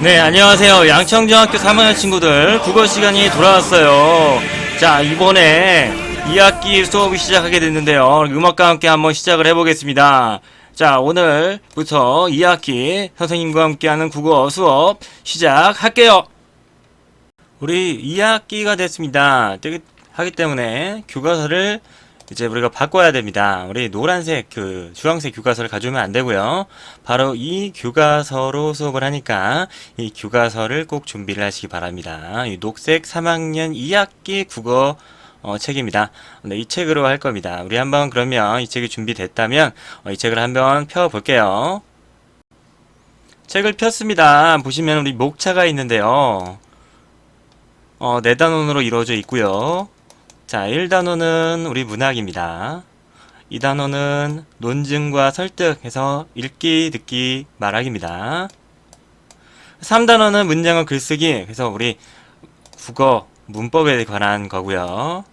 네, 안녕하세요. 양청중학교 3학년 친구들 국어 시간이 돌아왔어요. 자, 이번에 2학기 수업이 시작하게 됐는데요. 음악과 함께 한번 시작을 해보겠습니다. 자, 오늘부터 2학기 선생님과 함께하는 국어 수업 시작할게요. 우리 2학기가 됐습니다. 하기 때문에 교과서를 이제 우리가 바꿔야 됩니다. 우리 노란색 주황색 교과서를 가져오면 안 되고요. 바로 이 교과서로 수업을 하니까 이 교과서를 꼭 준비를 하시기 바랍니다. 이 녹색 3학년 2학기 국어 책입니다. 네, 이 책으로 할 겁니다. 우리 한번 그러면 이 책이 준비됐다면 이 책을 한번 펴 볼게요. 책을 폈습니다. 보시면 우리 목차가 있는데요. 4단원으로 이루어져 있고요. 자, 1단원은 우리 문학입니다. 2단원은 논증과 설득해서 읽기, 듣기, 말하기입니다. 3단원은 문장어 글쓰기 해서 우리 국어, 문법에 관한 거고요.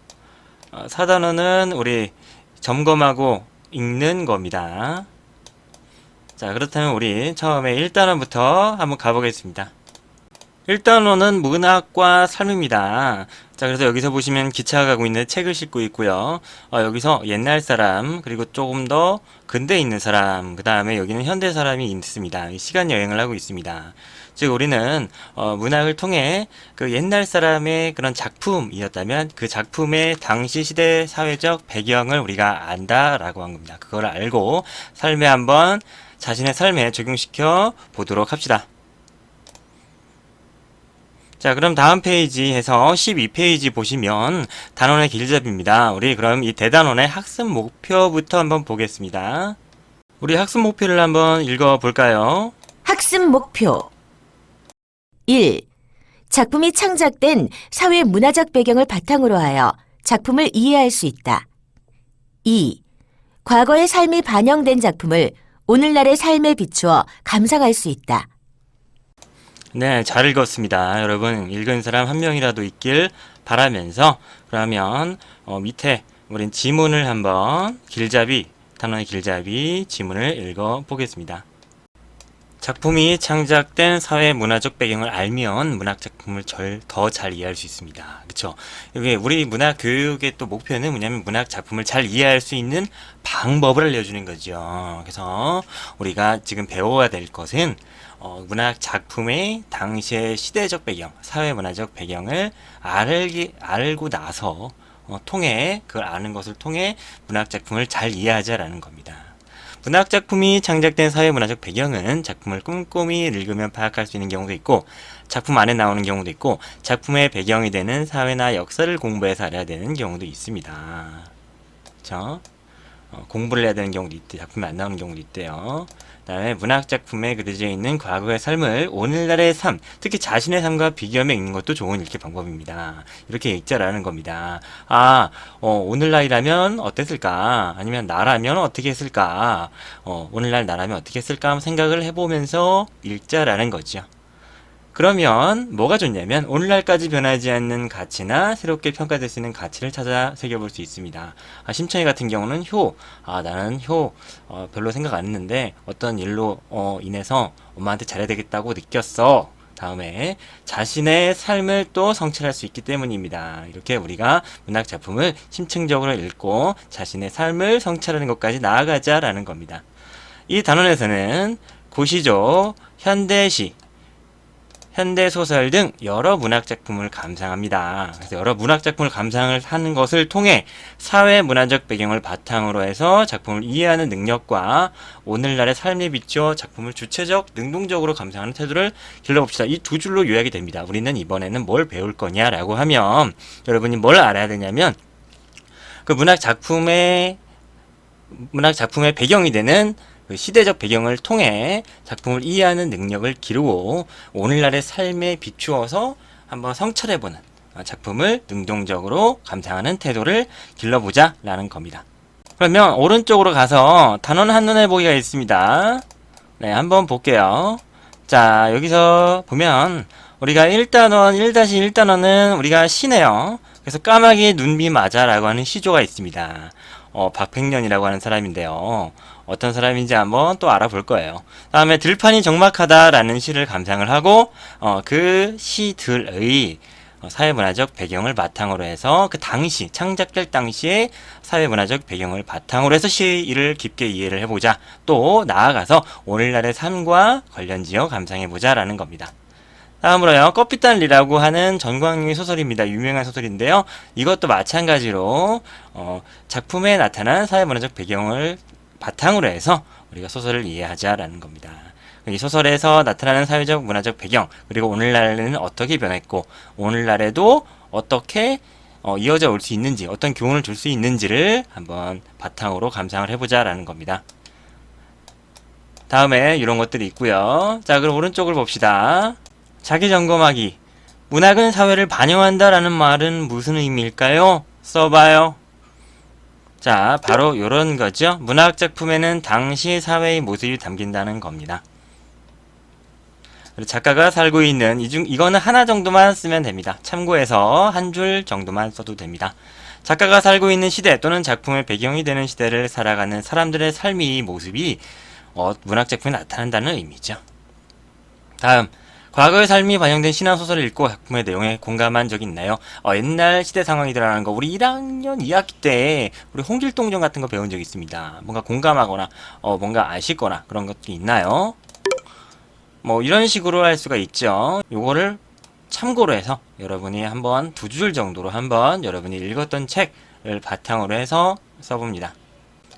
4단원은 우리 점검하고 읽는 겁니다. 자, 그렇다면 우리 처음에 1단원부터 한번 가보겠습니다. 1단원은 문학과 삶입니다. 자, 그래서 여기서 보시면 기차가 가고 있는 책을 싣고 있고요. 여기서 옛날 사람, 그리고 조금 더 근대에 있는 사람, 그 다음에 여기는 현대 사람이 있습니다. 시간 여행을 하고 있습니다. 즉, 우리는 문학을 통해 그 옛날 사람의 그런 작품이었다면 그 작품의 당시 시대 사회적 배경을 우리가 안다라고 한 겁니다. 그걸 알고 삶에 한번 자신의 삶에 적용시켜 보도록 합시다. 자, 그럼 다음 페이지 해서 12페이지 보시면 단원의 길잡이입니다. 우리 그럼 이 대단원의 학습 목표부터 한번 보겠습니다. 우리 학습 목표를 한번 읽어볼까요? 학습 목표 1. 작품이 창작된 사회 문화적 배경을 바탕으로 하여 작품을 이해할 수 있다. 2. 과거의 삶이 반영된 작품을 오늘날의 삶에 비추어 감상할 수 있다. 네, 잘 읽었습니다. 여러분, 읽은 사람 한 명이라도 있길 바라면서 그러면 밑에 우린 지문을 한번 단원의 길잡이 지문을 읽어보겠습니다. 작품이 창작된 사회 문화적 배경을 알면 문학 작품을 더 잘 이해할 수 있습니다. 그쵸? 여기 우리 문학 교육의 또 목표는 뭐냐면 문학 작품을 잘 이해할 수 있는 방법을 알려주는 거죠. 그래서 우리가 지금 배워야 될 것은 문학 작품의 당시의 시대적 배경, 사회 문화적 배경을 알고 나서 그걸 아는 것을 통해 문학 작품을 잘 이해하자라는 겁니다. 문학 작품이 창작된 사회 문화적 배경은 작품을 꼼꼼히 읽으면 파악할 수 있는 경우도 있고 작품 안에 나오는 경우도 있고 작품의 배경이 되는 사회나 역사를 공부해서 알아야 되는 경우도 있습니다. 그렇죠? 공부를 해야 되는 경우도 있대. 작품이 안 나오는 경우도 있대요. 그 다음에 문학 작품에 그려져 있는 과거의 삶을 오늘날의 삶, 특히 자신의 삶과 비교하며 읽는 것도 좋은 읽기 방법입니다. 이렇게 읽자라는 겁니다. 오늘날이라면 어땠을까? 아니면 나라면 어떻게 했을까? 오늘날 나라면 어떻게 했을까? 한번 생각을 해보면서 읽자라는 거죠. 그러면 뭐가 좋냐면 오늘날까지 변하지 않는 가치나 새롭게 평가될 수 있는 가치를 찾아 새겨볼 수 있습니다. 심청이 같은 경우는 나는 별로 생각 안 했는데 어떤 일로 인해서 엄마한테 잘해야 되겠다고 느꼈어. 다음에 자신의 삶을 또 성찰할 수 있기 때문입니다. 이렇게 우리가 문학 작품을 심층적으로 읽고 자신의 삶을 성찰하는 것까지 나아가자라는 겁니다. 이 단원에서는 고시조, 현대시, 현대소설 등 여러 문학작품을 감상합니다. 그래서 여러 문학작품을 감상을 하는 것을 통해 사회 문화적 배경을 바탕으로 해서 작품을 이해하는 능력과 오늘날의 삶에 비추어 작품을 주체적, 능동적으로 감상하는 태도를 길러봅시다. 이 두 줄로 요약이 됩니다. 우리는 이번에는 뭘 배울 거냐라고 하면 여러분이 뭘 알아야 되냐면 그 문학작품의 배경이 되는 그 시대적 배경을 통해 작품을 이해하는 능력을 기르고 오늘날의 삶에 비추어서 한번 성찰해보는 작품을 능동적으로 감상하는 태도를 길러보자 라는 겁니다. 그러면 오른쪽으로 가서 단원 한눈에 보기가 있습니다. 네, 한번 볼게요. 자, 여기서 보면 우리가 1단원, 1-1단원은 우리가 시네요. 그래서 까마귀의 눈비 맞아라고 하는 시조가 있습니다. 박팽년이라고 하는 사람인데요. 어떤 사람인지 한번 또 알아볼 거예요. 다음에 들판이 적막하다라는 시를 감상을 하고 그 시들의 사회문화적 배경을 바탕으로 해서 그 당시 창작될 당시의 사회문화적 배경을 바탕으로 해서 시를 깊게 이해를 해보자. 또 나아가서 오늘날의 삶과 관련지어 감상해보자 라는 겁니다. 다음으로요. 껍빗단리라고 하는 전광용의 소설입니다. 유명한 소설인데요. 이것도 마찬가지로 작품에 나타난 사회문화적 배경을 바탕으로 해서 우리가 소설을 이해하자라는 겁니다. 이 소설에서 나타나는 사회적 문화적 배경, 그리고 오늘날에는 어떻게 변했고 오늘날에도 어떻게 이어져 올 수 있는지, 어떤 교훈을 줄 수 있는지를 한번 바탕으로 감상을 해보자라는 겁니다. 다음에 이런 것들이 있고요. 자, 그럼 오른쪽을 봅시다. 자기 점검하기. 문학은 사회를 반영한다라는 말은 무슨 의미일까요? 써봐요. 자, 바로 이런 거죠. 문학 작품에는 당시 사회의 모습이 담긴다는 겁니다. 작가가 살고 있는 이거는 하나 정도만 쓰면 됩니다. 참고해서 한 줄 정도만 써도 됩니다. 작가가 살고 있는 시대 또는 작품의 배경이 되는 시대를 살아가는 사람들의 삶의 모습이 문학 작품에 나타난다는 의미죠. 다음, 과거의 삶이 반영된 신화 소설을 읽고 작품의 내용에 공감한 적이 있나요? 옛날 시대 상황이더라는 거 우리 1학년 2학기 때 우리 홍길동전 같은 거 배운 적이 있습니다. 뭔가 공감하거나 뭔가 아시거나 그런 것도 있나요? 뭐 이런 식으로 할 수가 있죠. 요거를 참고로 해서 여러분이 한번 두 줄 정도로 한번 여러분이 읽었던 책을 바탕으로 해서 써봅니다.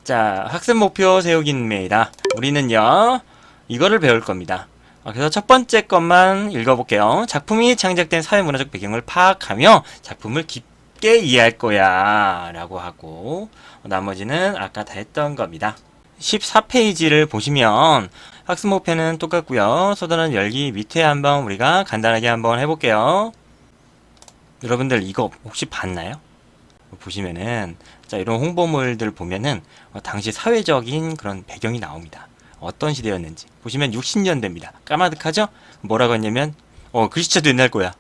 자, 학습 목표 세우기입니다. 우리는요 이거를 배울 겁니다. 그래서 첫 번째 것만 읽어볼게요. 작품이 창작된 사회문화적 배경을 파악하며 작품을 깊게 이해할 거야 라고 하고 나머지는 아까 다 했던 겁니다. 14페이지를 보시면 학습 목표는 똑같고요. 소단원 열기 밑에 한번 우리가 간단하게 한번 해볼게요. 여러분들 이거 혹시 봤나요? 보시면은 자 이런 홍보물들 보면은 당시 사회적인 그런 배경이 나옵니다. 어떤 시대였는지 보시면 60년대입니다. 까마득하죠? 뭐라고 했냐면 글씨체도 옛날 거야.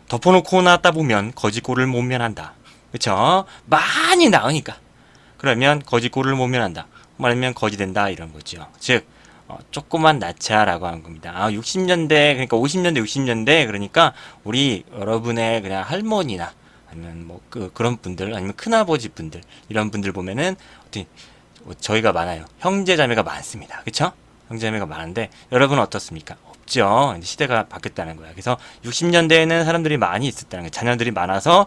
덮어놓고 나왔다 보면 거짓골을 못 면한다. 그쵸? 많이 나으니까 그러면 거짓골을 못 면한다. 말하면 거지 된다 이런 거죠. 즉 조금만 낳자라고 하는 겁니다. 60년대 그러니까 50년대 60년대 그러니까 우리 여러분의 그냥 할머니나 아니면 뭐 그런 분들 아니면 큰아버지 분들 이런 분들 보면은 저희가 많아요. 형제자매가 많습니다. 그쵸? 형제자매가 많은데 여러분은 어떻습니까? 없죠. 시대가 바뀌었다는 거야. 그래서 60년대에는 사람들이 많이 있었다는 거예요. 자녀들이 많아서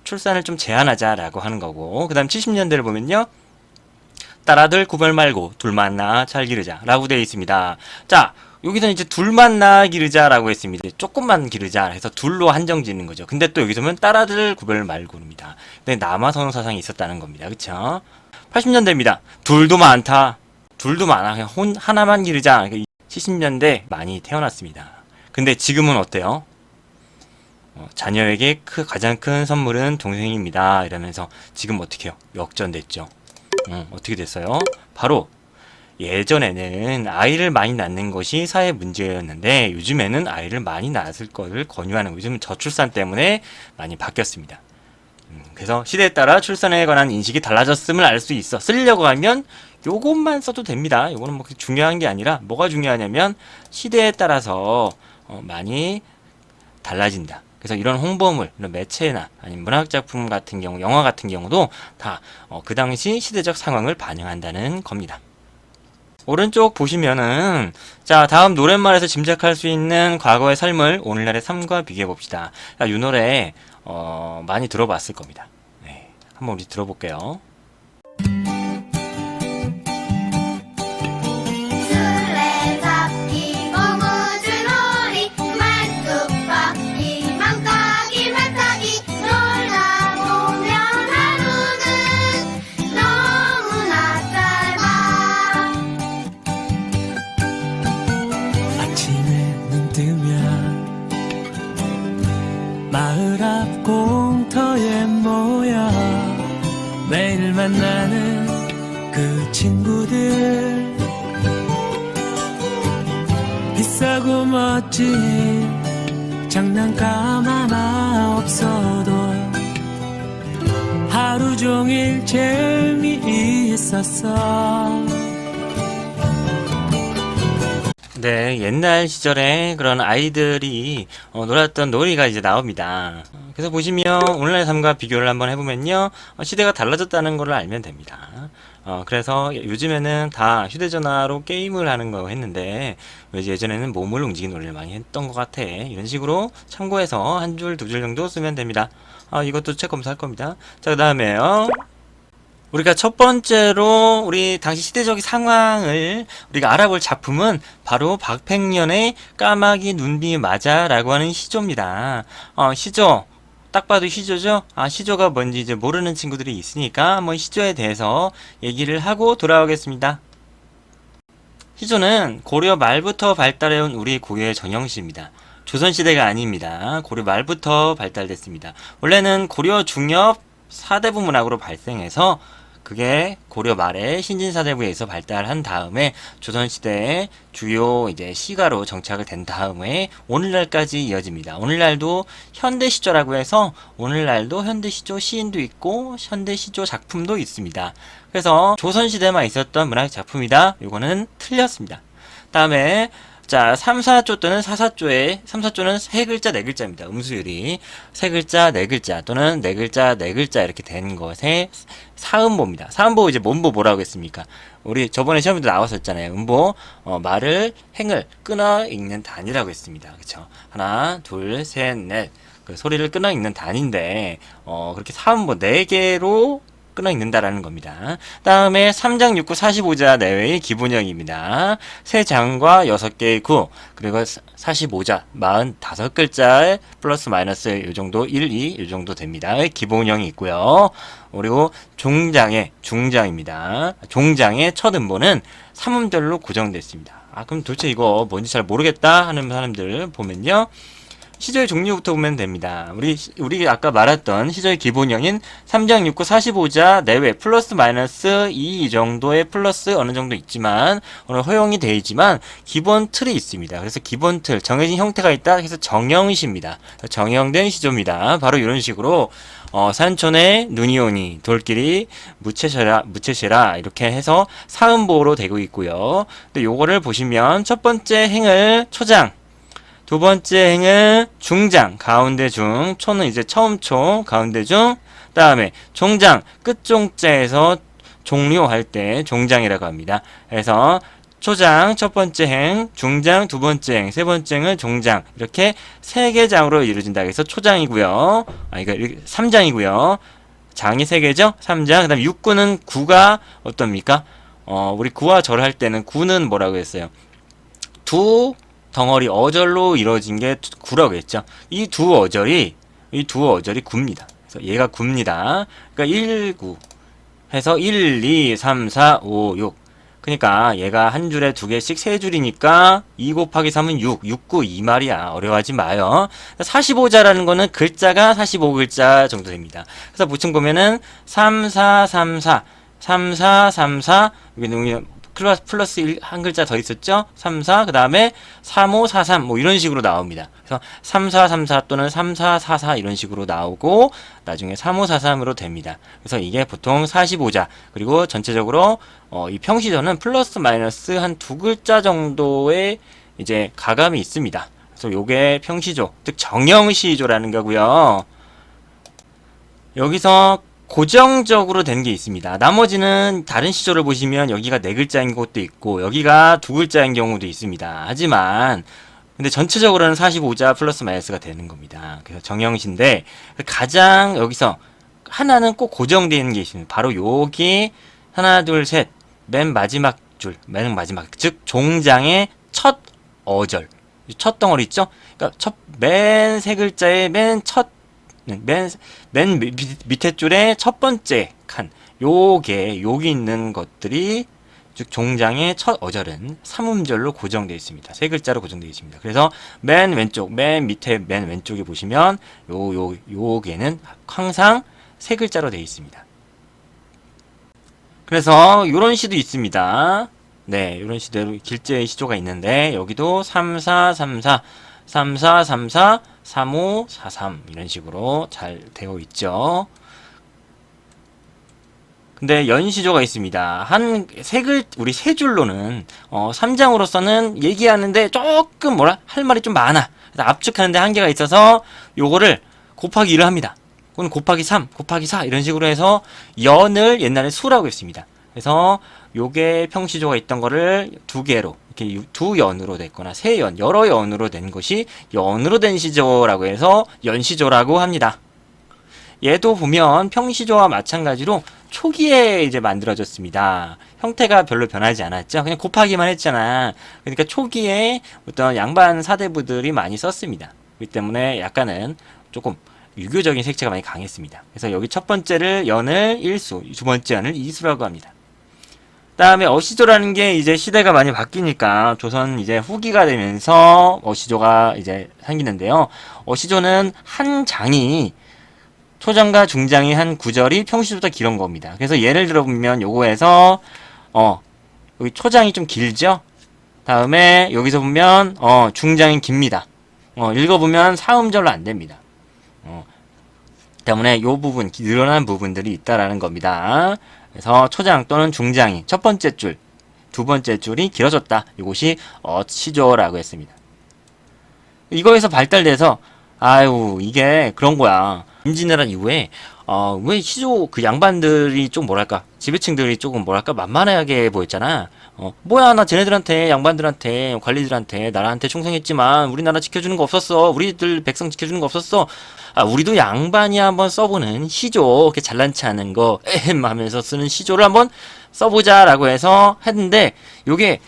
출산을 좀 제한하자라고 하는 거고 그 다음 70년대를 보면요. 딸아들 구별 말고 둘만 낳아 잘 기르자 라고 되어 있습니다. 자 여기서는 이제 둘만 낳아 기르자 라고 했습니다. 조금만 기르자 해서 둘로 한정 짓는 거죠. 근데 또 여기서 보면 딸아들 구별 말고입니다. 근데 남아선호 사상이 있었다는 겁니다. 그쵸? 80년대입니다. 둘도 많다. 둘도 많아. 그냥 하나만 기르자. 70년대 많이 태어났습니다. 근데 지금은 어때요? 자녀에게 가장 큰 선물은 동생입니다. 이러면서 지금 어떻게 해요? 역전됐죠. 어떻게 됐어요? 바로 예전에는 아이를 많이 낳는 것이 사회 문제였는데 요즘에는 아이를 많이 낳을 것을 권유하는 요즘은 저출산 때문에 많이 바뀌었습니다. 그래서 시대에 따라 출산에 관한 인식이 달라졌음을 알 수 있어. 쓰려고 하면 요것만 써도 됩니다. 요거는 뭐 중요한 게 아니라 뭐가 중요하냐면 시대에 따라서 많이 달라진다. 그래서 이런 홍보물, 이런 매체나 아니면 문학작품 같은 경우, 영화 같은 경우도 다 그 당시 시대적 상황을 반영한다는 겁니다. 오른쪽 보시면은 자 다음 노랫말에서 짐작할 수 있는 과거의 삶을 오늘날의 삶과 비교해 봅시다. 이 노래 많이 들어봤을 겁니다. 네, 한번 우리 들어볼게요. 마을 앞 공터에 모여 매일 만나는 그 친구들 비싸고 멋진 장난감 하나 없어도 하루 종일 재미있었어. 네, 옛날 시절에 그런 아이들이 놀았던 놀이가 이제 나옵니다. 그래서 보시면 오늘날 삶과 비교를 한번 해보면요, 시대가 달라졌다는 걸 알면 됩니다. 그래서 요즘에는 다 휴대전화로 게임을 하는 거 했는데, 예전에는 몸을 움직이는 놀이를 많이 했던 것 같아. 이런 식으로 참고해서 한 줄, 두 줄 정도 쓰면 됩니다. 이것도 책 검사할 겁니다. 자, 그 다음에요. 우리가 첫 번째로 우리 당시 시대적 상황을 우리가 알아볼 작품은 바로 박팽년의 까마귀 눈비 맞아 라고 하는 시조입니다. 시조. 딱 봐도 시조죠? 시조가 뭔지 이제 모르는 친구들이 있으니까 한번 시조에 대해서 얘기를 하고 돌아오겠습니다. 시조는 고려 말부터 발달해온 우리 고유의 전형시입니다. 조선시대가 아닙니다. 고려 말부터 발달됐습니다. 원래는 고려 중엽 사대부 문학으로 발생해서 그게 고려 말에 신진사대부에서 발달한 다음에 조선시대의 주요 이제 시가로 정착을 된 다음에 오늘날까지 이어집니다. 오늘날도 현대시조라고 해서 오늘날도 현대시조 시인도 있고 현대시조 작품도 있습니다. 그래서 조선시대만 있었던 문학 작품이다. 이거는 틀렸습니다. 다음에 자, 3, 4조 또는 4, 4조의 3, 4조는 세 글자, 네 글자입니다. 음수율이 세 글자, 네 글자 또는 네 글자, 네 글자 이렇게 되는 것에 사음보입니다. 사음보 이제 뭔보 뭐라고 했습니까? 우리 저번에 시험에도 나왔었잖아요. 음보 말을 행을 끊어 읽는 단위라고 했습니다. 그렇죠? 하나, 둘, 셋, 넷. 그 소리를 끊어 읽는 단위인데 그렇게 사음보 4개로 끊어 읽는다라는 겁니다. 다음에 3장 6구 45자 내외의 기본형입니다. 3장과 6개의 구, 그리고 45자 45글자에 플러스 마이너스 이 정도 1, 2 이 정도 됩니다. 기본형이 있고요. 그리고 중장입니다. 종장의 첫 음보는 3음절로 고정됐습니다. 그럼 도대체 이거 뭔지 잘 모르겠다 하는 사람들 보면요. 시조의 종류부터 보면 됩니다. 우리 아까 말했던 시조의 기본형인 3장 6구 45자 내외 플러스 마이너스 2 정도의 플러스 어느 정도 있지만 오늘 허용이 되어 있지만 기본 틀이 있습니다. 그래서 기본 틀 정해진 형태가 있다. 그래서 정형시입니다. 정형된 시조입니다. 바로 이런 식으로 산촌에 눈이 오니 돌길이 무채셔라 이렇게 해서 사음보로 되고 있고요. 근데 요거를 보시면 첫 번째 행을 초장, 두 번째 행은 중장, 가운데 중, 초는 이제 처음 초, 가운데 중, 다음에 종장, 끝종자에서 종료할 때 종장이라고 합니다. 그래서 초장, 첫 번째 행, 중장, 두 번째 행, 세 번째 행은 종장, 이렇게 3개 장으로 이루어진다. 그래서 초장이고요. 이거 3장이고요. 장이 3개죠? 3장. 그 다음에 6구는 구가 어떻습니까? 우리 구와 절 할 때는 구는 뭐라고 했어요? 두 덩어리 어절로 이루어진 게 구라고 했죠. 이 두 어절이 구입니다. 그래서 얘가 구입니다. 그러니까 1구 해서 1, 2, 3, 4, 5, 6. 그러니까 얘가 한 줄에 2개씩 3줄이니까 2 곱하기 3은 6, 6구 2말이야. 어려워하지 마요. 45자라는 거는 글자가 45글자 정도 됩니다. 그래서 보충 보면은 3, 4, 3, 4, 3, 4, 3, 4 여기 플러스 1, 한 글자 더 있었죠? 3, 4, 그 다음에 3, 5, 4, 3, 뭐 이런 식으로 나옵니다. 그래서 3, 4, 3, 4 또는 3, 4, 4, 4 이런 식으로 나오고, 나중에 3, 5, 4, 3으로 됩니다. 그래서 이게 보통 45자, 그리고 전체적으로, 이 평시조는 플러스 마이너스 한 2글자 정도의 이제 가감이 있습니다. 그래서 요게 평시조, 즉 정형시조라는 거고요. 여기서 고정적으로 된 게 있습니다. 나머지는 다른 시조를 보시면 여기가 4글자인 것도 있고 여기가 2글자인 경우도 있습니다. 하지만 근데 전체적으로는 45자 플러스 마이너스가 되는 겁니다. 그래서 정형시인데 가장 여기서 하나는 꼭 고정되어 있는 게 있습니다. 바로 여기 하나 둘 셋 맨 마지막 줄, 맨 마지막 즉 종장의 첫 어절, 첫 덩어리 있죠? 그러니까 맨 3글자의 맨 밑에 줄의 첫 번째 칸, 여기 있는 것들이, 즉 종장의 첫 어절은 3음절로 고정되어 있습니다. 3글자로 고정되어 있습니다. 그래서 맨 왼쪽, 맨 밑에 맨 왼쪽에 보시면 요게는 항상 3글자로 되어 있습니다. 그래서 요런 시도 있습니다. 네, 요런 시대로 길제의 시조가 있는데 여기도 3, 4, 3, 4 3, 4, 3, 4, 3, 5, 4, 3 이런 식으로 잘 되어 있죠. 근데 연시조가 있습니다. 우리 세 줄로는 3장으로서는 얘기하는데 조금 할 말이 좀 많아. 그래서 압축하는데 한계가 있어서 요거를 곱하기 1을 합니다. 그건 곱하기 3, 곱하기 4 이런 식으로 해서 연을 옛날에 수라고 했습니다. 그래서 요게 평시조가 있던 거를 두 개로 이렇게 두 연으로 됐거나 세 연, 여러 연으로 된 것이 연으로 된 시조라고 해서 연시조라고 합니다. 얘도 보면 평시조와 마찬가지로 초기에 이제 만들어졌습니다. 형태가 별로 변하지 않았죠. 그냥 곱하기만 했잖아. 그러니까 초기에 어떤 양반 사대부들이 많이 썼습니다. 그렇기 때문에 약간은 조금 유교적인 색채가 많이 강했습니다. 그래서 여기 첫 번째를 연을 1수, 두 번째 연을 2수라고 합니다. 다음에 어시조라는 게 이제 시대가 많이 바뀌니까 조선 이제 후기가 되면서 어시조가 이제 생기는데요. 어시조는 한 장이 초장과 중장이 한 구절이 평시조보다 길은 겁니다. 그래서 예를 들어 보면 요거에서 여기 초장이 좀 길죠? 다음에 여기서 보면 중장이 깁니다. 읽어보면 사음절로 안 됩니다. 때문에 요 부분, 늘어난 부분들이 있다라는 겁니다. 그래서 초장 또는 중장이 첫 번째 줄, 두 번째 줄이 길어졌다. 이것이 어시조라고 했습니다. 이거에서 발달돼서 이게 그런 거야. 임진왜란 이후에 왜 시조 그 양반들이 좀 지배층들이 조금 만만하게 보였잖아. 뭐야 나 쟤네들한테 양반들한테 관리들한테 나라한테 충성했지만 우리나라 지켜주는 거 없었어. 우리들 백성 지켜주는 거 없었어. 우리도 양반이 한번 써보는 시조, 이렇게 잘난치 않은 거 에헴 하면서 쓰는 시조를 한번 써보자라고 해서 했는데 요게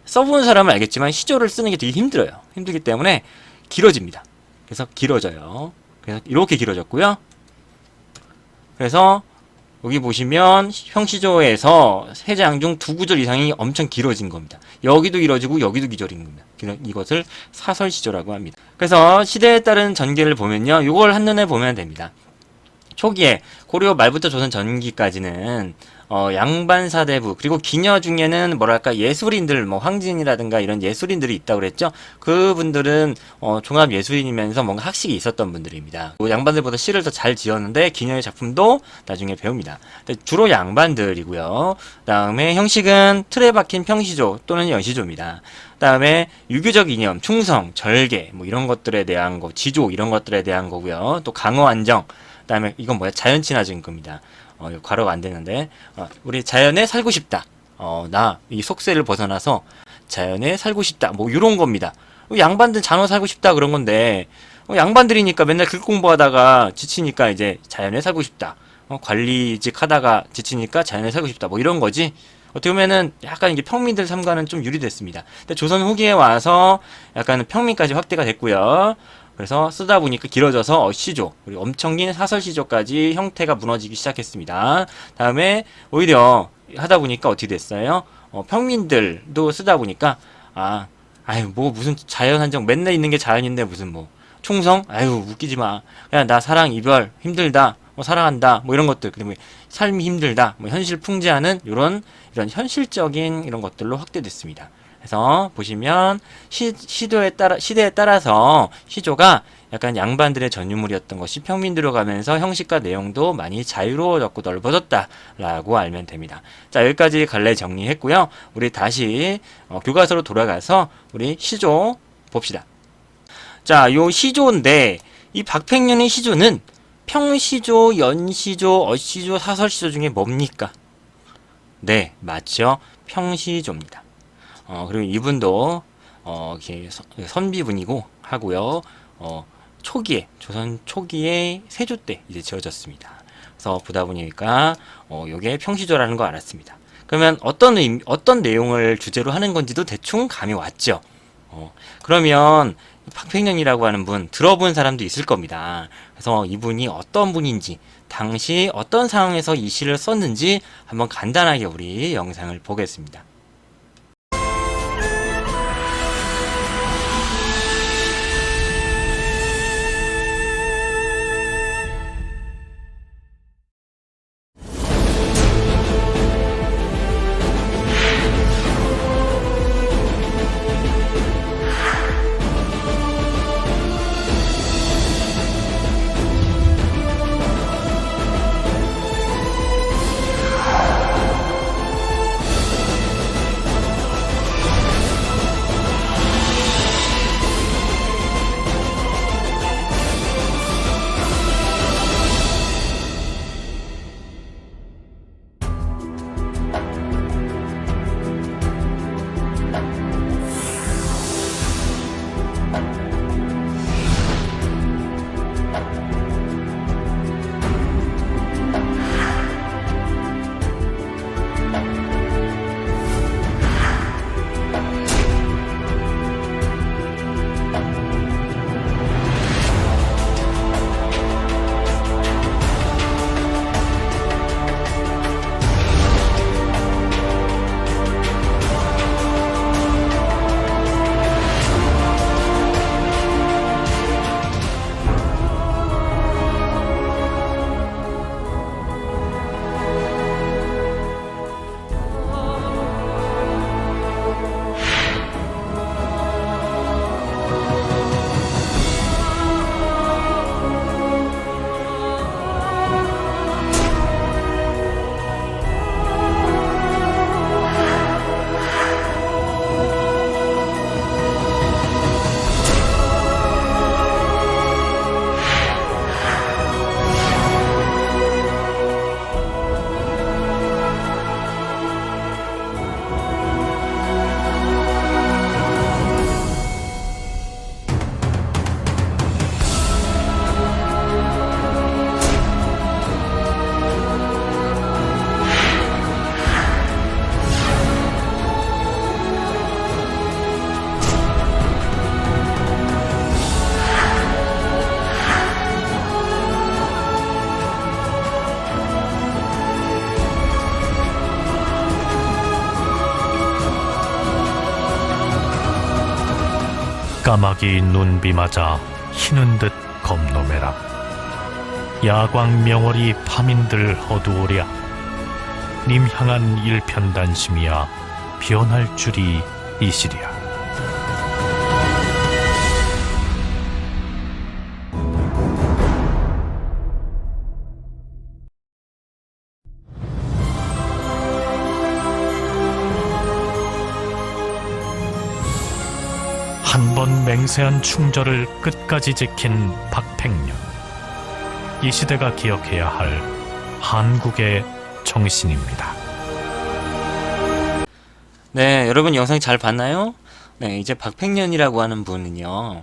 써보는 사람은 알겠지만 시조를 쓰는 게 되게 힘들어요. 힘들기 때문에 길어집니다. 그래서 길어져요. 그래서 이렇게 길어졌고요. 그래서 여기 보시면 평시조에서 세 장 중 두 구절 이상이 엄청 길어진 겁니다. 여기도 길어지고 여기도 길어진 겁니다. 이것을 사설시조라고 합니다. 그래서 시대에 따른 전개를 보면요. 이걸 한눈에 보면 됩니다. 초기에 고려 말부터 조선 전기까지는 양반 사대부 그리고 기녀 중에는 예술인들 황진이라든가 이런 예술인들이 있다고 그랬죠. 그분들은 종합 예술인이면서 뭔가 학식이 있었던 분들입니다. 양반들보다 시를 더 잘 지었는데 기녀의 작품도 나중에 배웁니다. 주로 양반들이고요. 그다음에 형식은 틀에 박힌 평시조 또는 연시조입니다. 그다음에 유교적 이념, 충성, 절개 이런 것들에 대한 거, 지조 이런 것들에 대한 거고요. 또 강호 안정. 그다음에 이건 자연 친화적인 겁니다. 괄호가 안 되는데 우리 자연에 살고 싶다. 나 이 속세를 벗어나서 자연에 살고 싶다. 이런 겁니다. 양반들 잔호 살고 싶다 그런 건데 양반들이니까 맨날 글 공부하다가 지치니까 이제 자연에 살고 싶다. 관리직 하다가 지치니까 자연에 살고 싶다. 이런 거지. 어떻게 보면은 약간 이게 평민들 삶과는 좀 유리됐습니다. 근데 조선 후기에 와서 약간 평민까지 확대가 됐고요. 그래서 쓰다 보니까 길어져서 어시조, 그리고 엄청 긴 사설시조까지 형태가 무너지기 시작했습니다. 다음에 오히려 하다 보니까 어떻게 됐어요? 평민들도 쓰다 보니까 무슨 자연 한정 맨날 있는 게 자연인데 무슨 충성? 웃기지 마. 그냥 나 사랑 이별 힘들다. 사랑한다. 이런 것들. 그리고 삶이 힘들다. 현실 풍자하는 이런 현실적인 이런 것들로 확대됐습니다. 그래서 보시면 시대에 따라서 시조가 약간 양반들의 전유물이었던 것이 평민들로 가면서 형식과 내용도 많이 자유로워졌고 넓어졌다라고 알면 됩니다. 자, 여기까지 갈래 정리했고요. 우리 다시 교과서로 돌아가서 우리 시조 봅시다. 자, 요 시조인데 이 박팽년의 시조는 평시조, 연시조, 어시조, 사설시조 중에 뭡니까? 네, 맞죠. 평시조입니다. 그리고 이분도 이렇게 선비분이고 하고요. 조선 초기에 세조 때 이제 지어졌습니다. 그래서 보다 보니까 요게 평시조라는 거 알았습니다. 그러면 어떤 내용을 주제로 하는 건지도 대충 감이 왔죠. 그러면 박팽년이라고 하는 분 들어본 사람도 있을 겁니다. 그래서 이분이 어떤 분인지 당시 어떤 상황에서 이 시를 썼는지 한번 간단하게 우리 영상을 보겠습니다. 까마귀 눈비 맞아 희는 듯 겁노매라. 야광 명월이 파민들 어두우랴. 님 향한 일편단심이야 변할 줄이 이시랴. 한 번 맹세한 충절을 끝까지 지킨 박팽년. 이 시대가 기억해야 할 한국의 정신입니다. 네, 여러분 영상 잘 봤나요? 네, 이제 박팽년이라고 하는 분은요,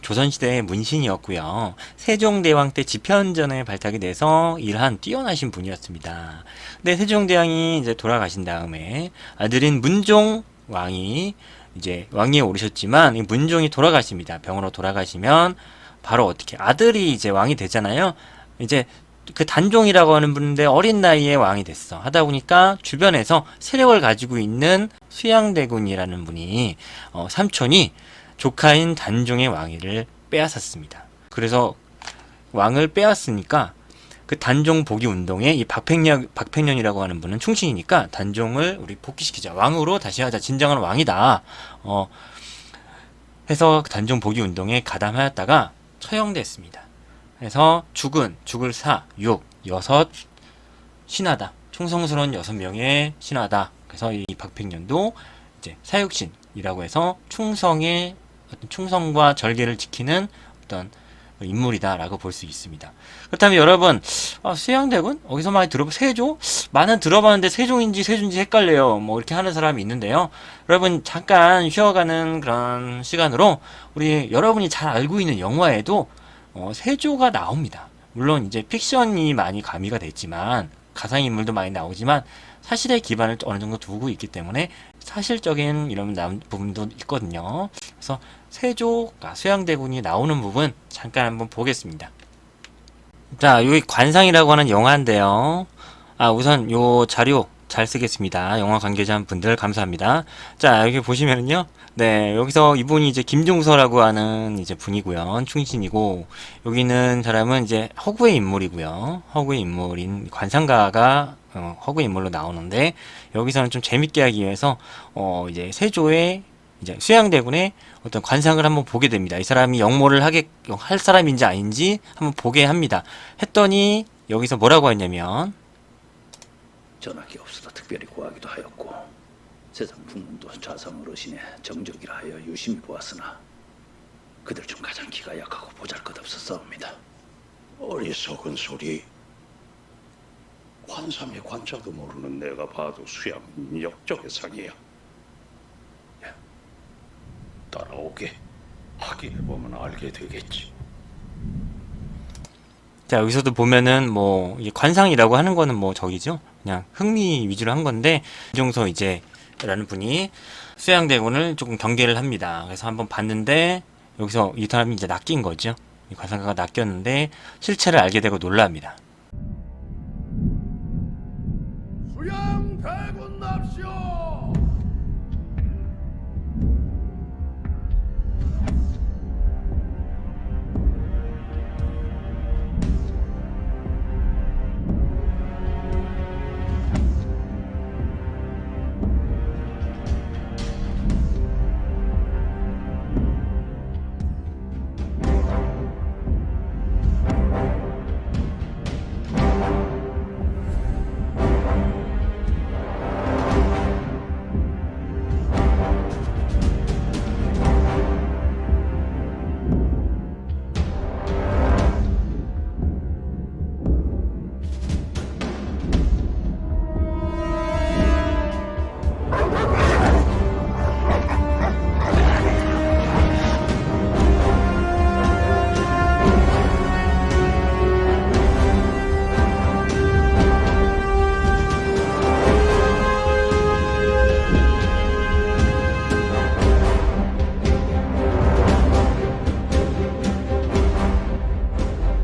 조선시대의 문신이었고요. 세종대왕 때 집현전에 발탁이 돼서 일한 뛰어나신 분이었습니다. 근데 세종대왕이 이제 돌아가신 다음에 아들인 문종왕이 이제 왕위에 오르셨지만, 이 문종이 돌아가십니다. 병으로 돌아가시면 바로 어떻게 아들이 이제 왕이 되잖아요. 이제 그 단종이라고 하는 분인데 어린 나이에 왕이 됐어. 하다 보니까 주변에서 세력을 가지고 있는 수양대군이라는 분이 삼촌이 조카인 단종의 왕위를 빼앗았습니다. 그래서 왕을 빼앗으니까 그 단종 복위 운동에 이 박팽년이라고 하는 분은 충신이니까 단종을 우리 복귀시키자. 왕으로 다시 하자. 진정한 왕이다. 해서 단종 복위 운동에 가담하였다가 처형됐습니다. 그래서 죽을 사, 여섯, 신하다. 충성스러운 6명의 신하다. 그래서 이 박팽년도 이제 사육신이라고 해서 충성의 어떤 충성과 절개를 지키는 어떤 인물이다라고 볼 수 있습니다. 그렇다면 여러분, 수양대군? 어디서 많이 세조? 많은 들어봤는데 세종인지 세준지 헷갈려요. 뭐 이렇게 하는 사람이 있는데요. 여러분 잠깐 쉬어가는 그런 시간으로 우리 여러분이 잘 알고 있는 영화에도 세조가 나옵니다. 물론 이제 픽션이 많이 가미가 됐지만 가상인물도 많이 나오지만 사실의 기반을 어느 정도 두고 있기 때문에 사실적인 이런 부분도 있거든요. 그래서 세조가 수양대군이 나오는 부분 잠깐 한번 보겠습니다. 자, 여기 관상이라고 하는 영화인데요. 우선 요 자료 잘 쓰겠습니다. 영화 관계자분들 감사합니다. 자, 여기 보시면은요. 네, 여기서 이분이 이제 김종서라고 하는 이제 분이고요. 충신이고, 여기 있는 사람은 이제 허구의 인물이고요. 허구의 인물인 관상가가 허구의 인물로 나오는데, 여기서는 좀 재밌게 하기 위해서 이제 세조의 이제 수양대군의 어떤 관상을 한번 보게 됩니다. 이 사람이 역모를 할 사람인지 아닌지 한번 보게 합니다. 했더니 여기서 뭐라고 했냐면, 전학이 없어도 특별히 구하기도 하였고 세상 풍문도 좌상 어르신의 정적이라 하여 유심히 보았으나 그들 중 가장 기가 약하고 보잘것없었사옵니다. 어리석은 소리. 관삼의 관자도 모르는 내가 봐도 수양은 역적의 상이야. 따라오게. 확인해보면 알게 되겠지. 자, 여기서도 보면은 뭐 이게 관상이라고 하는 거는 뭐 저기죠. 그냥 흥미 위주로 한 건데, 김종서 이제 라는 분이 수양대군을 조금 경계를 합니다. 그래서 한번 봤는데 여기서 이 사람이 이제 낚인 거죠. 이 관상가가 낚였는데 실체를 알게 되고 놀랍니다. 수양대군 납시오.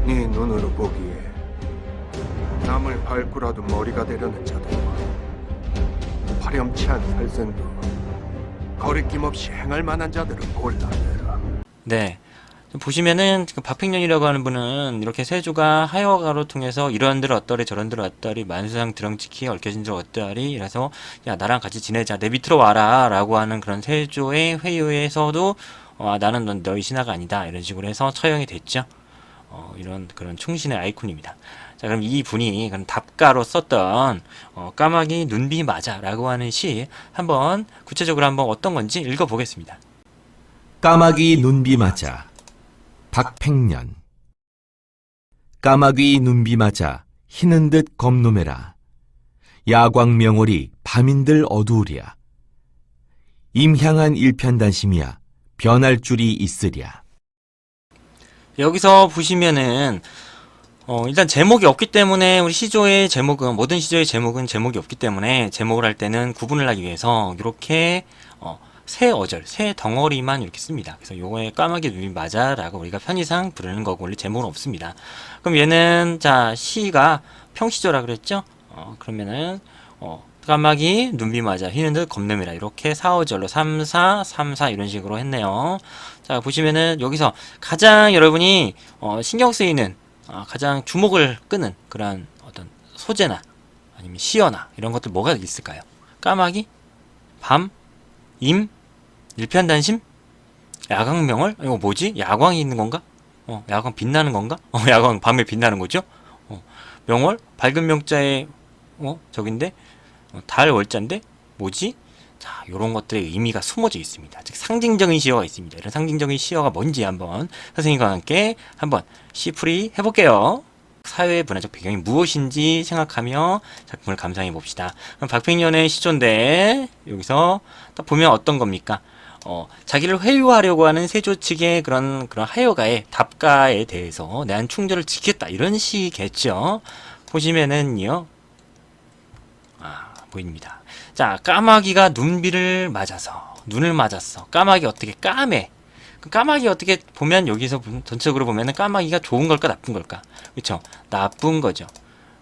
네 눈으로 보기에 남을 밟고라도 머리가 되려는 자들과 파렴치한 살생도 거리낌 없이 행할 만한 자들을 골라내라. 네. 보시면은 그 박팽년이라고 하는 분은 이렇게 세조가 하여가로 통해서 이런들 어떠리 저런들 어떠리 만수상 드렁치키 얽혀진들 어떠리 이래서 야 나랑 같이 지내자 내 밑으로 와라 라고 하는 그런 세조의 회유에서도 나는 너희 신하가 아니다 이런 식으로 해서 처형이 됐죠. 이런 그런 충신의 아이콘입니다. 자 그럼 이 분이 그런 답가로 썼던 까마귀 눈비 맞아라고 하는 시 한번 구체적으로 한번 어떤 건지 읽어보겠습니다. 까마귀 눈비 맞아 박팽년 까마귀 눈비 맞아 희는 듯 검노매라 야광명월이 밤인들 어두우랴 임향한 일편단심이야 변할 줄이 있으랴. 여기서 보시면은 일단 제목이 없기 때문에 우리 시조의 제목은 모든 시조의 제목은 제목이 없기 때문에 제목을 할 때는 구분을 하기 위해서 이렇게 새 어절, 새 덩어리만 이렇게 씁니다. 그래서 요거에 까마귀 눈이 맞아라고 우리가 편의상 부르는 거고 원래 제목은 없습니다. 그럼 얘는 자 시가 평시조라 그랬죠? 그러면은 까마귀 눈비 맞아 희는 듯 검놈이라 이렇게 4어절로 3, 4, 3, 4 이런 식으로 했네요. 자 보시면은 여기서 가장 여러분이 신경 쓰이는 가장 주목을 끄는 그런 어떤 소재나 아니면 시어나 이런 것들 뭐가 있을까요? 까마귀, 밤, 임, 일편단심, 야광명월? 이거 뭐지? 야광이 있는 건가? 야광 빛나는 건가? 야광 밤에 빛나는 거죠? 명월? 밝은 명자에 저긴데? 달 월자인데? 뭐지? 자, 요런 것들의 의미가 숨어져 있습니다. 즉 상징적인 시어가 있습니다. 이런 상징적인 시어가 뭔지 한번 선생님과 함께 한번 시풀이 해볼게요. 사회의 문화적 배경이 무엇인지 생각하며 작품을 감상해 봅시다. 그럼 박팽년의 시조인데 여기서 딱 보면 어떤 겁니까? 자기를 회유하려고 하는 세조 측의 그런 하여가의 답가에 대해서 내한 충절을 지켰다 이런 시겠죠. 보시면은요, 보입니다. 자, 까마귀가 눈비를 맞아서 눈을 맞았어. 까마귀 어떻게 까매? 까마귀 어떻게 보면 여기서 전체적으로 보면은 까마귀가 좋은 걸까 나쁜 걸까? 그렇죠? 나쁜 거죠.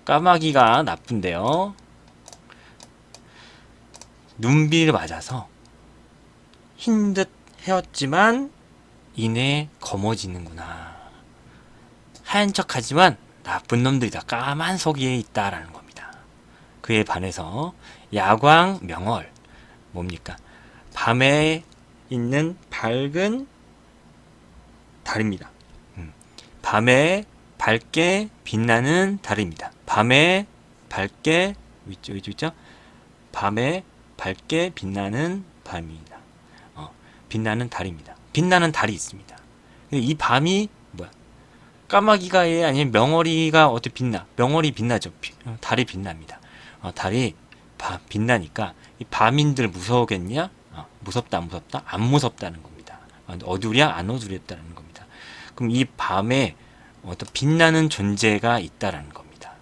까마귀가 나쁜데요. 눈비를 맞아서 흰 듯 헤었지만 이내 검어지는구나. 하얀 척하지만 나쁜 놈들이다. 까만 속에 있다라는 겁니다. 그에 반해서 야광 명월 뭡니까? 밤에 있는 밝은 달입니다. 밤에 밝게 빛나는 달입니다. 밤에 밝게 있죠? 밤에 밝게 빛나는 밤입니다. 빛나는 달입니다. 빛나는 달이 있습니다. 이 밤이 뭐야? 까마귀가 아니면 명월이가 어떻게 빛나? 명월이 빛나죠. 달이 빛납니다. 달이 빛나니까 이 밤인들 무서우겠냐? 무섭다 안 무섭다? 안 무섭다는 겁니다. 어두랴 안 어두렸다는 겁니다. 그럼 이 밤에 어떤 빛나는 존재가 있다라는 겁니다.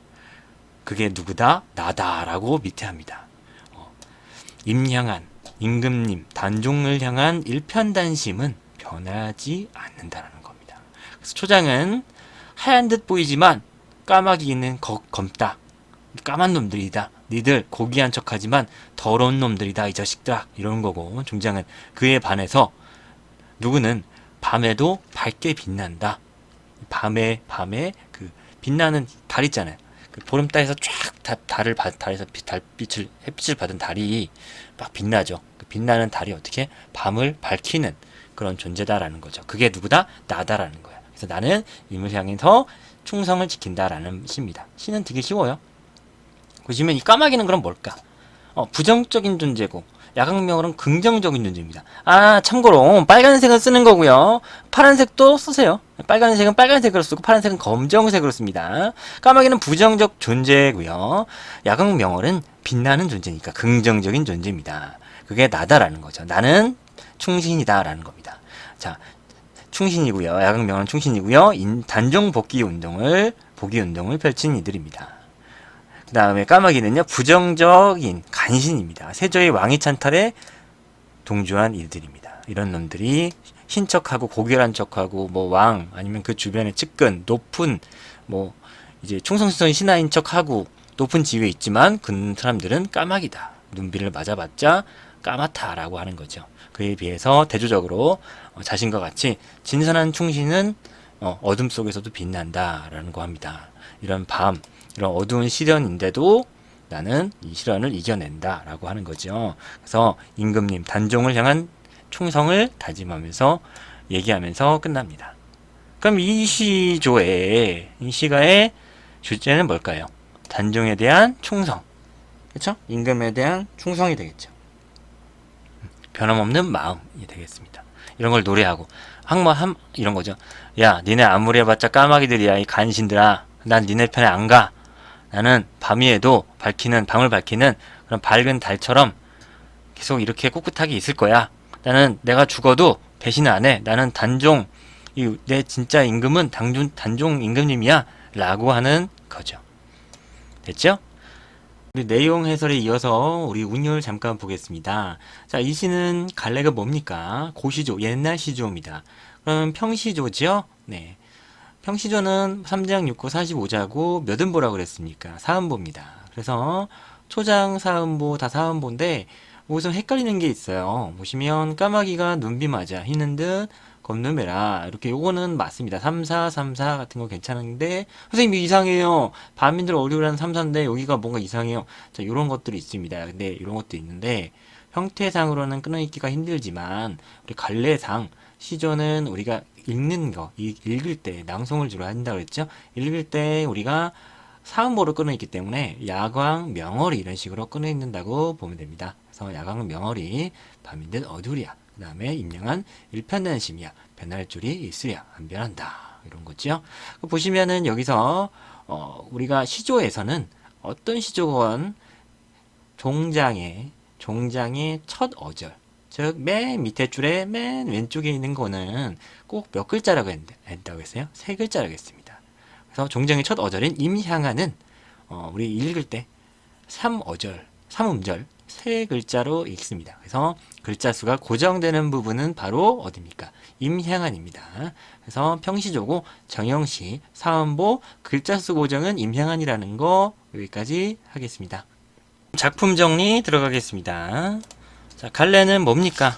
그게 누구다? 나다라고 밑에 합니다. 임향한 임금님 단종을 향한 일편단심은 변하지 않는다라는 겁니다. 그래서 초장은 하얀 듯 보이지만 까마귀는 검다. 까만 놈들이다. 니들 고귀한 척하지만 더러운 놈들이다 이 자식들아 이런 거고 중장은 그에 반해서 누구는 밤에도 밝게 빛난다. 밤에 그 빛나는 달 있잖아요. 그 보름달에서 쫙 달에서 햇빛을 받은 달이 막 빛나죠. 그 빛나는 달이 어떻게 밤을 밝히는 그런 존재다라는 거죠. 그게 누구다? 나다라는 거야. 그래서 나는 임을 향해서 충성을 지킨다라는 시입니다. 시는 되게 쉬워요. 보시면 이 까마귀는 그럼 뭘까? 부정적인 존재고 야광명월은 긍정적인 존재입니다. 참고로 빨간색은 쓰는 거고요. 파란색도 쓰세요. 빨간색은 빨간색으로 쓰고 파란색은 검정색으로 씁니다. 까마귀는 부정적 존재고요. 야광명월은 빛나는 존재니까 긍정적인 존재입니다. 그게 나다라는 거죠. 나는 충신이다라는 겁니다. 자, 충신이고요. 야광명월은 충신이고요. 단종 복귀 운동을 펼친 이들입니다. 그 다음에 까마귀는요, 부정적인 간신입니다. 세조의 왕위 찬탈에 동조한 이들입니다. 이런 놈들이 신척하고 고결한 척하고 왕 아니면 그 주변의 측근 높은 이제 충성스러운 신하인 척하고 높은 지위에 있지만 그 사람들은 까마귀다. 눈비를 맞아봤자 까맣다라고 하는 거죠. 그에 비해서 대조적으로 자신과 같이 진선한 충신은 어둠 속에서도 빛난다라는 거 합니다. 이런 밤, 이런 어두운 시련인데도 나는 이 시련을 이겨낸다라고 하는 거죠. 그래서 임금님 단종을 향한 충성을 다짐하면서 얘기하면서 끝납니다. 그럼 이 시가의 주제는 뭘까요? 단종에 대한 충성, 그렇죠? 임금에 대한 충성이 되겠죠. 변함없는 마음이 되겠습니다. 이런 걸 노래하고 이런 거죠. 야, 니네 아무리 해봤자 까마귀들이야, 이 간신들아. 난 니네 편에 안 가. 나는 밤이에도 밤을 밝히는 그런 밝은 달처럼 계속 이렇게 꿋꿋하게 있을 거야. 나는 내가 죽어도 배신 안 해. 나는 내 진짜 임금은 단종 임금님이야. 라고 하는 거죠. 됐죠? 우리 내용 해설에 이어서 우리 운율 잠깐 보겠습니다. 자, 이 시는 갈래가 뭡니까? 고시조, 옛날 시조입니다. 그럼 평시조죠? 네. 평시조는 3장 6고 45자고 몇 음보라고 그랬습니까? 사음보입니다. 그래서 초장, 사음보, 다 사음보인데 우선 헷갈리는 게 있어요. 보시면 까마귀가 눈비 맞아 희는 듯 겁누메라 이렇게 요거는 맞습니다. 34, 34 같은 거 괜찮은데 선생님 이상해요. 반민들 어려우라는 34인데 여기가 뭔가 이상해요. 자, 요런 것들이 있습니다. 근데 이런 것도 있는데 형태상으로는 끊어읽기가 힘들지만 우리 갈래상 시조는 우리가 읽는 거, 읽을 때 낭송을 주로 한다고 했죠. 읽을 때 우리가 사음보로 끊어있기 때문에 야광, 명월이 이런 식으로 끊어있는다고 보면 됩니다. 그래서 야광, 명월이 밤인 듯 어두우랴. 그 다음에 임명한 일편단심이야. 변할 줄이 있으랴. 안 변한다. 이런 거죠. 보시면은 여기서 우리가 시조에서는 어떤 시조건 종장의 첫 어절, 즉 맨 밑에 줄에 맨 왼쪽에 있는 거는 꼭 몇 글자라고 했다고 했어요? 3글자라고 했습니다. 그래서 종장의 첫 어절인 임향하는 우리 읽을 때 3음절 3글자로 읽습니다. 그래서 글자 수가 고정되는 부분은 바로 어디입니까? 임향한입니다. 그래서 평시조고 정형시, 사음보, 글자 수 고정은 임향한이라는 거 여기까지 하겠습니다. 작품 정리 들어가겠습니다. 자, 갈래는 뭡니까?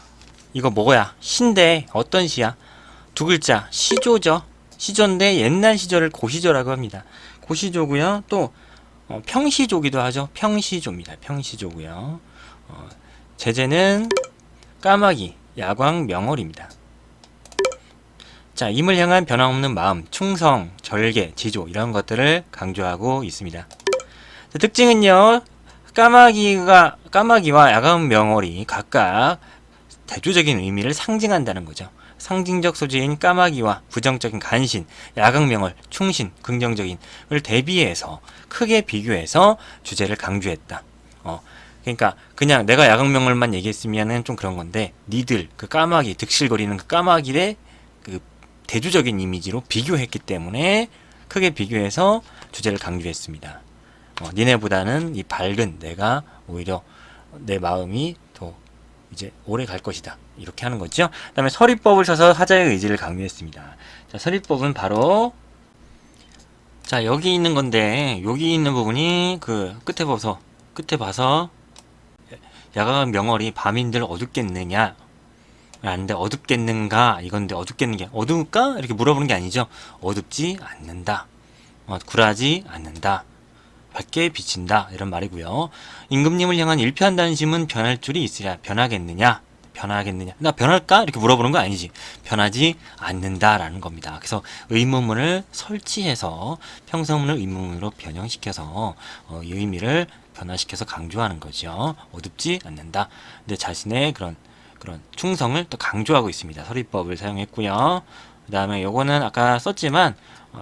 이거 뭐야? 시인데 어떤 시야? 2글자 시조죠. 시조인데 옛날 시조를 고시조라고 합니다. 고시조고요. 또 평시조기도 하죠. 평시조입니다. 평시조고요. 제재는 까마귀, 야광, 명월입니다. 자, 임을 향한 변함없는 마음, 충성, 절개, 지조 이런 것들을 강조하고 있습니다. 자, 특징은요. 까마귀와 야광, 명월이 각각 대조적인 의미를 상징한다는 거죠. 상징적 소재인 까마귀와 부정적인 간신, 야광명월, 충신, 긍정적인을 대비해서 크게 비교해서 주제를 강조했다. 그러니까 그냥 내가 야광명월만 얘기했으면은 좀 그런 건데 니들 그 까마귀 득실거리는 그 까마귀의 그 대조적인 이미지로 비교했기 때문에 크게 비교해서 주제를 강조했습니다. 니네보다는 이 밝은 내가 오히려 내 마음이 더 이제 오래 갈 것이다. 이렇게 하는 거죠. 그 다음에 서리법을 써서 하자의 의지를 강조했습니다. 자, 서리법은 바로 자, 여기 있는 건데 여기 있는 부분이 그 끝에 봐서 야광 명월이 밤인들 어둡겠느냐 라는데 어둡겠는가 이건데 어둡겠는 게 어두울까? 이렇게 물어보는 게 아니죠. 어둡지 않는다. 굴하지 않는다. 밝게 비친다 이런 말이고요. 임금님을 향한 일편단심은 변할 줄이 있으랴. 변하겠느냐? 나 변할까? 이렇게 물어보는 거 아니지. 변하지 않는다라는 겁니다. 그래서 의문문을 설치해서 평서문을 의문문으로 변형시켜서 이 의미를 변화시켜서 강조하는 거죠. 어둡지 않는다. 근데 자신의 그런 충성을 또 강조하고 있습니다. 서리법을 사용했고요. 그 다음에 요거는 아까 썼지만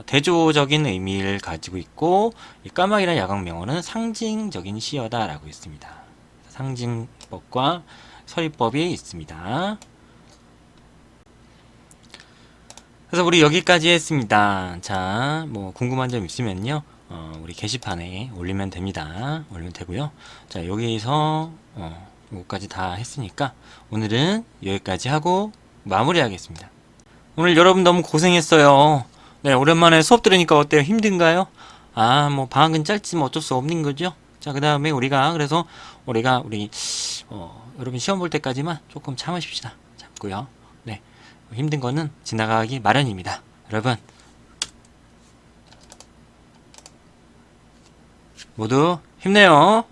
대조적인 의미를 가지고 있고 이 까마귀나 야광명월은 상징적인 시어다라고 했습니다. 상징법과 서리법이 있습니다. 그래서 우리 여기까지 했습니다. 자, 뭐 궁금한 점 있으면요, 우리 게시판에 올리면 됩니다. 올리면 되고요. 자, 여기서 여기까지 다 했으니까 오늘은 여기까지 하고 마무리하겠습니다. 오늘 여러분 너무 고생했어요. 네, 오랜만에 수업 들으니까 어때요? 힘든가요? 뭐 방학은 짧지만 어쩔 수 없는 거죠. 자, 자, 그 다음에 우리가 여러분 시험 볼 때까지만 조금 참으십시다. 참고요. 네, 힘든 거는 지나가기 마련입니다. 여러분 모두 힘내요.